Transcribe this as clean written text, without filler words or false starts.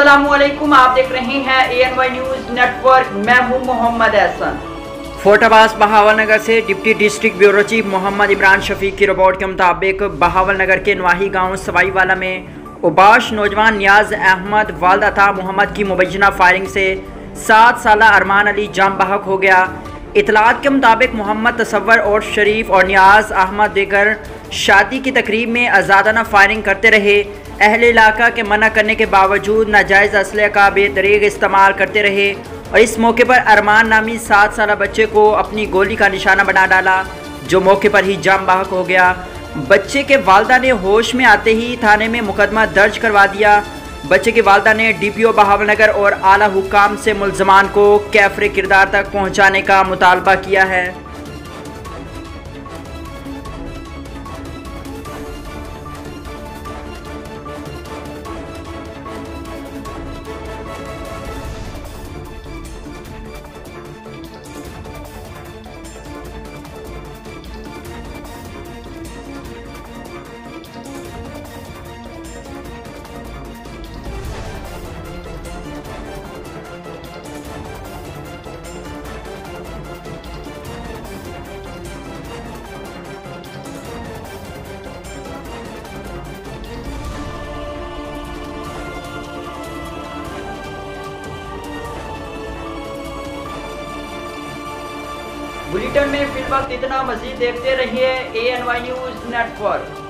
अस्सलामुअलैकुम, आप देख रहे हैं ANY न्यूज़ नेटवर्क। मैं हूं मोहम्मद एहसन। फोर्ट अब्बास बहावलनगर से deputy district bureau chief Mohammad Imran Shafiq की रिपोर्ट के मुताबिक बहावलनगर के नवाही गांव सवाईवाला में उबाश नौजवान नियाज अहमद वाल्द अता मोहम्मद की मुबैना फायरिंग से 7 साला अरमान अली जाम बहक हो गया। इतलात के मुताबिक मोहम्मद तसव्वुर और शरीफ और नियाज अहमद देकर शादी की तकरीब में आज़ादाना फायरिंग करते रहे। अहले इलाका के मना करने के बावजूद नाजायज़ असले का बेदरीग इस्तेमाल करते रहे और इस मौके पर अरमान नामी 7 साला बच्चे को अपनी गोली का निशाना बना डाला, जो मौके पर ही जाम बहक हो गया। बच्चे के वालदा ने होश में आते ही थाने में मुकदमा दर्ज करवा दिया। बच्चे की वालदा ने DPO बहावलनगर और आला हुकाम से मुल्ज़मान को कैफ़रे किरदार तक पहुँचाने का मुतालबा किया है। बुलेटिन में फिल वक्त इतना, मजीद देखते रहिए ANY न्यूज़ नेटवर्क।